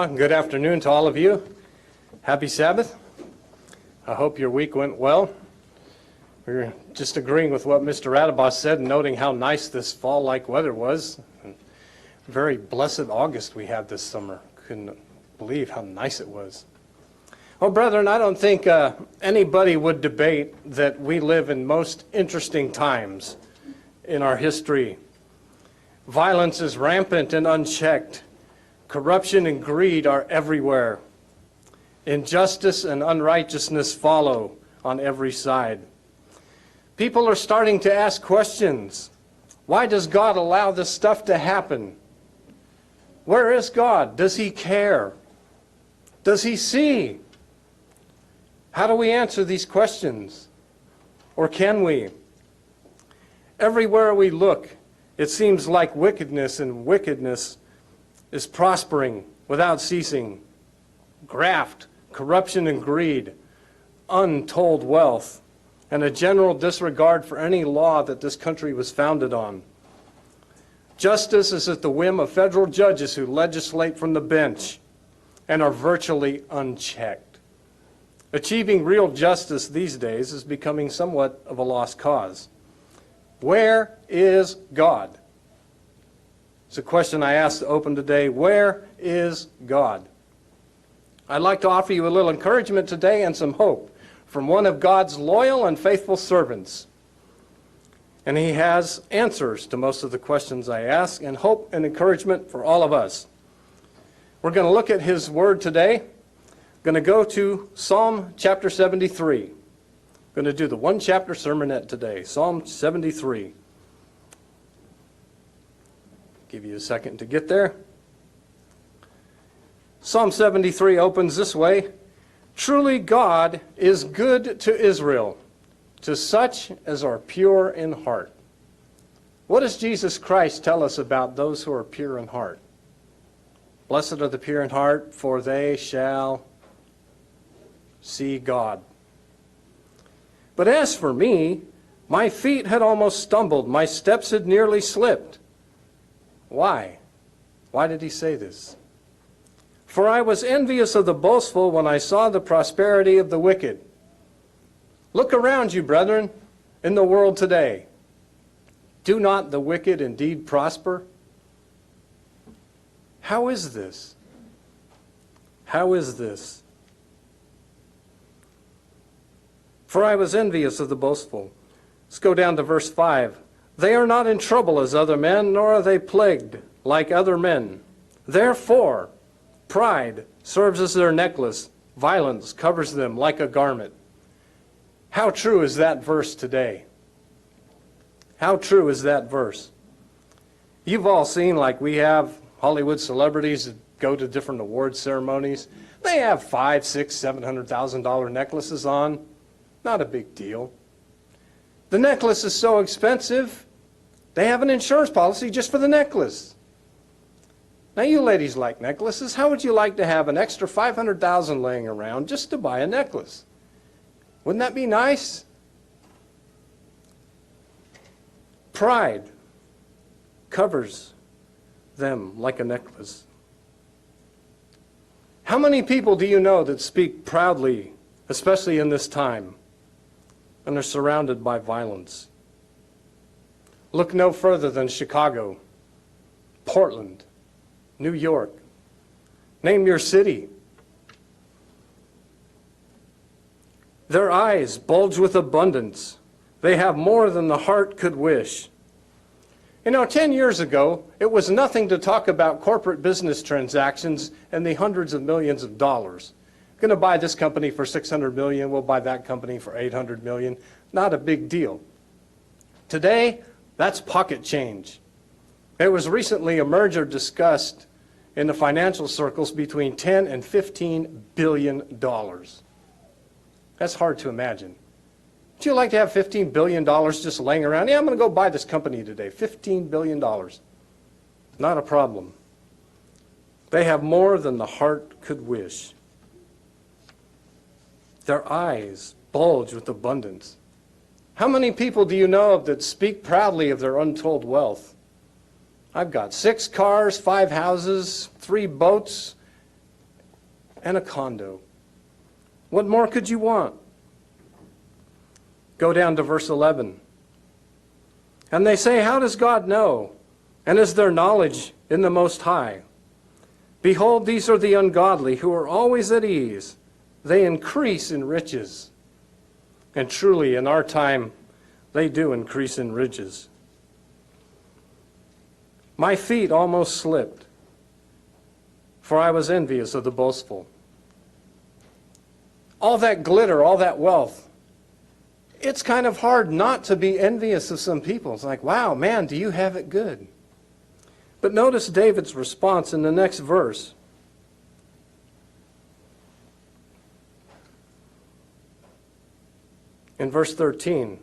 Aloha, good afternoon to all of you. Happy Sabbath. I hope your week went well. We're just agreeing with what Mr. Radabas said, noting how nice this fall-like weather was. Very blessed August we had this summer. Couldn't believe how nice it was. Well, brethren, I don't think anybody would debate that we live in most interesting times in our history. Violence is rampant and unchecked. Corruption and greed are everywhere. Injustice and unrighteousness follow on every side. People are starting to ask questions. Why does God allow this stuff to happen? Where is God? Does He care? Does He see? How do we answer these questions? Or can we? Everywhere we look, it seems like wickedness is prospering without ceasing. Graft, corruption and greed, untold wealth, and a general disregard for any law that this country was founded on. Justice is at the whim of federal judges who legislate from the bench and are virtually unchecked. Achieving real justice these days is becoming somewhat of a lost cause. Where is God? It's a question I asked to open today. Where is God? I'd like to offer you a little encouragement today and some hope from one of God's loyal and faithful servants. And he has answers to most of the questions I ask, and hope and encouragement for all of us. We're going to look at his word today. We're going to go to Psalm chapter 73. Going to do the one chapter sermonette today, Psalm 73. Give you a second to get there. Psalm 73 opens this way. Truly God is good to Israel, to such as are pure in heart. What does Jesus Christ tell us about those who are pure in heart? Blessed are the pure in heart, for they shall see God. But as for me, my feet had almost stumbled, my steps had nearly slipped. Why? Why did he say this? For I was envious of the boastful when I saw the prosperity of the wicked. Look around you, brethren, in the world today. Do not the wicked indeed prosper? How is this? How is this? For I was envious of the boastful. Let's go down to verse 5. They are not in trouble as other men, nor are they plagued like other men. Therefore, pride serves as their necklace. Violence covers them like a garment. How true is that verse today? How true is that verse? You've all seen, like we have, Hollywood celebrities that go to different award ceremonies. They have $500,000, $600,000, $700,000 necklaces on. Not a big deal. The necklace is so expensive, they have an insurance policy just for the necklace. Now you ladies like necklaces. How would you like to have an extra $500,000 laying around just to buy a necklace? Wouldn't that be nice? Pride covers them like a necklace. How many people do you know that speak proudly, especially in this time, and are surrounded by violence? Look no further than Chicago, Portland, New York. Name your city. Their eyes bulge with abundance. They have more than the heart could wish. 10 years ago, it was nothing to talk about corporate business transactions and the hundreds of millions of dollars. Going to buy this company for $600 million, we'll buy that company for $800 million. Not a big deal. Today, that's pocket change. There was recently a merger discussed in the financial circles between $10 and $15 billion. That's hard to imagine. Would you like to have $15 billion just laying around? Yeah, I'm going to go buy this company today. $15 billion. Not a problem. They have more than the heart could wish. Their eyes bulge with abundance. How many people do you know of that speak proudly of their untold wealth? I've got 6 cars, 5 houses, 3 boats, and a condo. What more could you want? Go down to verse 11. And they say, how does God know? And is there knowledge in the Most High? Behold, these are the ungodly who are always at ease. They increase in riches. And truly, in our time, they do increase in riches. My feet almost slipped, for I was envious of the boastful. All that glitter, all that wealth, it's kind of hard not to be envious of some people. It's like, wow, man, do you have it good? But notice David's response in the next verse. In verse 13,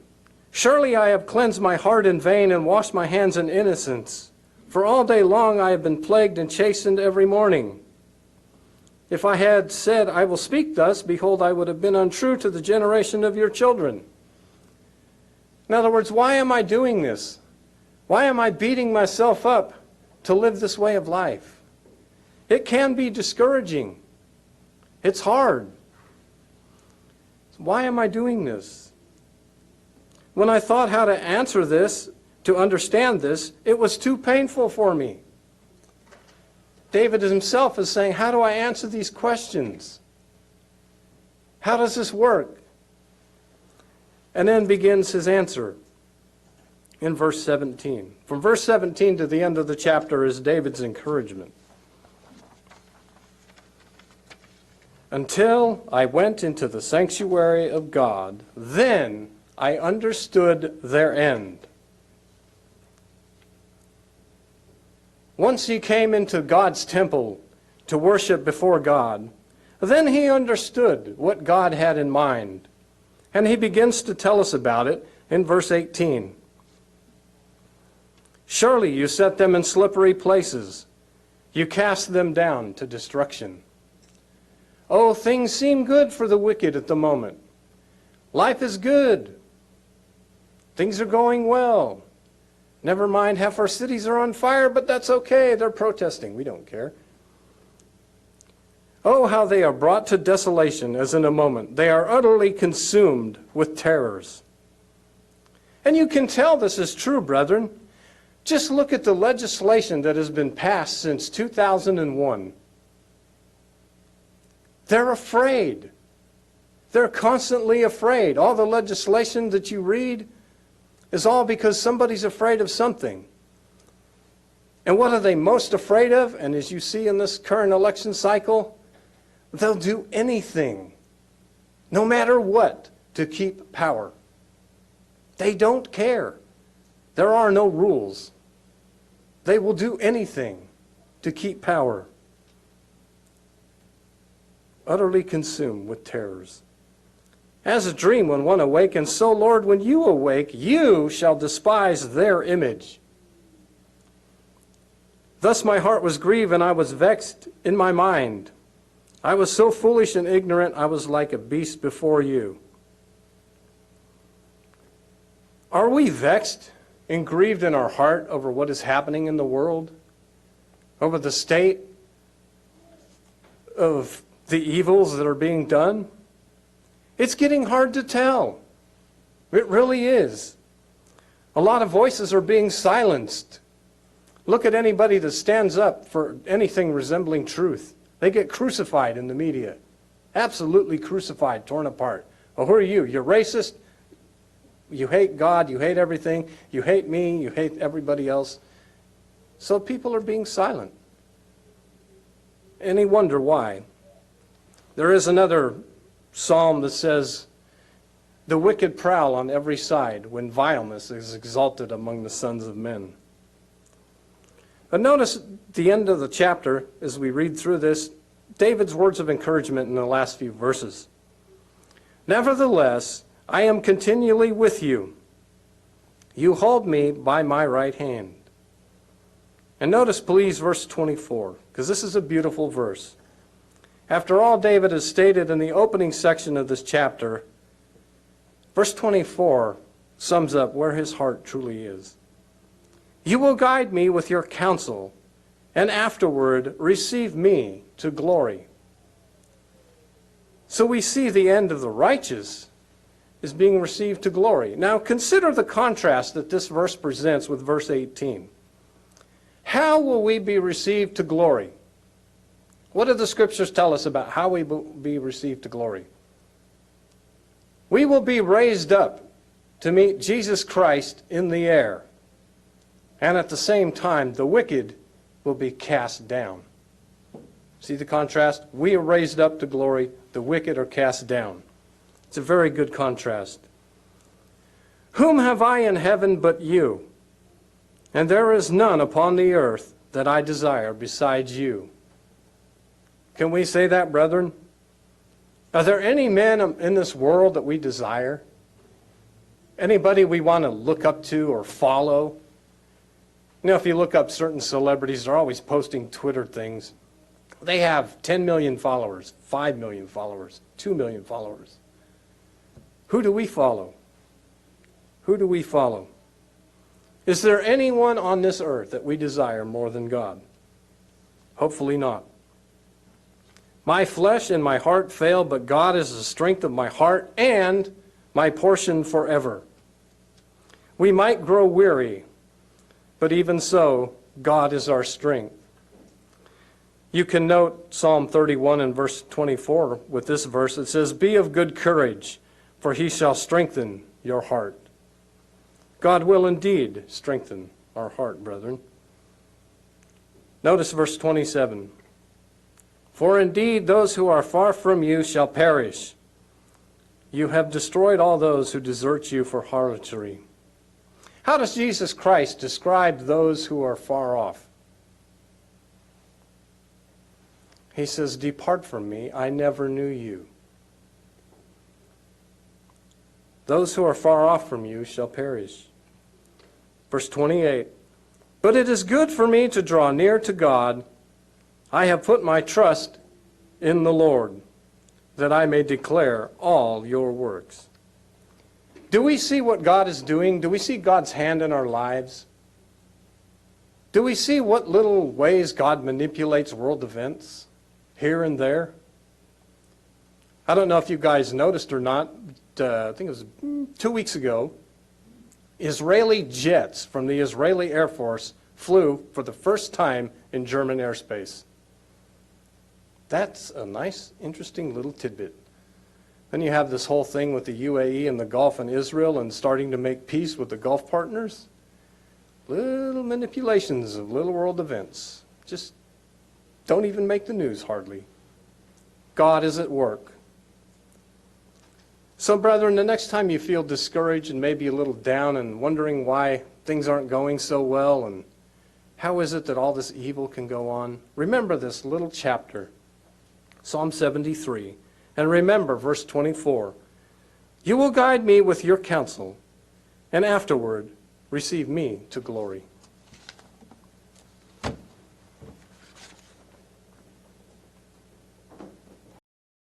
surely I have cleansed my heart in vain and washed my hands in innocence. For all day long I have been plagued and chastened every morning. If I had said, I will speak thus, behold, I would have been untrue to the generation of your children. In other words, why am I doing this? Why am I beating myself up to live this way of life? It can be discouraging. It's hard. Why am I doing this? When I thought how to answer this, to understand this, it was too painful for me. David himself is saying, how do I answer these questions? How does this work? And then begins his answer in verse 17. From verse 17 to the end of the chapter is David's encouragement. Until I went into the sanctuary of God, then I understood their end. Once he came into God's temple to worship before God, then he understood what God had in mind. And he begins to tell us about it in verse 18. Surely you set them in slippery places. You cast them down to destruction. Oh, things seem good for the wicked at the moment. Life is good. Things are going well. Never mind, half our cities are on fire, but that's okay. They're protesting. We don't care. Oh, how they are brought to desolation as in a moment. They are utterly consumed with terrors. And you can tell this is true, brethren. Just look at the legislation that has been passed since 2001. They're afraid. They're constantly afraid. All the legislation that you read is all because somebody's afraid of something. And what are they most afraid of? And as you see in this current election cycle, they'll do anything, no matter what, to keep power. They don't care. There are no rules. They will do anything to keep power. Utterly consumed with terrors. As a dream when one awakens, so, Lord, when you awake, you shall despise their image. Thus my heart was grieved, and I was vexed in my mind. I was so foolish and ignorant, I was like a beast before you. Are we vexed and grieved in our heart over what is happening in the world? Over the state of the evils that are being done? It's getting hard to tell. It really is. A lot of voices are being silenced. Look at anybody that stands up for anything resembling truth. They get crucified in the media. Absolutely crucified, torn apart. Well, who are you? You're racist? You hate God, you hate everything, you hate me, you hate everybody else. So people are being silent. Any wonder why? There is another psalm that says, the wicked prowl on every side when vileness is exalted among the sons of men. But notice the end of the chapter, as we read through this, David's words of encouragement in the last few verses. Nevertheless, I am continually with you. You hold me by my right hand. And notice, please, verse 24, because this is a beautiful verse. After all David has stated in the opening section of this chapter, verse 24 sums up where his heart truly is. You will guide me with your counsel, and afterward receive me to glory. So we see the end of the righteous is being received to glory. Now consider the contrast that this verse presents with verse 18. How will we be received to glory? What do the scriptures tell us about how we will be received to glory? We will be raised up to meet Jesus Christ in the air. And at the same time, the wicked will be cast down. See the contrast? We are raised up to glory. The wicked are cast down. It's a very good contrast. Whom have I in heaven but you? And there is none upon the earth that I desire besides you. Can we say that, brethren? Are there any men in this world that we desire? Anybody we want to look up to or follow? You know, if you look up certain celebrities, they're always posting Twitter things. They have 10 million followers, 5 million followers, 2 million followers. Who do we follow? Who do we follow? Is there anyone on this earth that we desire more than God? Hopefully not. My flesh and my heart fail, but God is the strength of my heart and my portion forever. We might grow weary, but even so, God is our strength. You can note Psalm 31 and verse 24 with this verse. It says, "Be of good courage, for he shall strengthen your heart." God will indeed strengthen our heart, brethren. Notice verse 27. "For indeed those who are far from you shall perish. You have destroyed all those who desert you for harlotry." How does Jesus Christ describe those who are far off? He says, "Depart from me, I never knew you." Those who are far off from you shall perish. Verse 28, "But it is good for me to draw near to God. I have put my trust in the Lord, that I may declare all your works." Do we see what God is doing? Do we see God's hand in our lives? Do we see what little ways God manipulates world events here and there? I don't know if you guys noticed or not, I think it was 2 weeks ago, Israeli jets from the Israeli Air Force flew for the first time in German airspace. That's a nice, interesting little tidbit. Then you have this whole thing with the UAE and the Gulf and Israel and starting to make peace with the Gulf partners. Little manipulations of little world events. Just don't even make the news hardly. God is at work. So, brethren, the next time you feel discouraged and maybe a little down and wondering why things aren't going so well and how is it that all this evil can go on, remember this little chapter, Psalm 73. And remember verse 24, "You will guide me with your counsel, and afterward receive me to glory."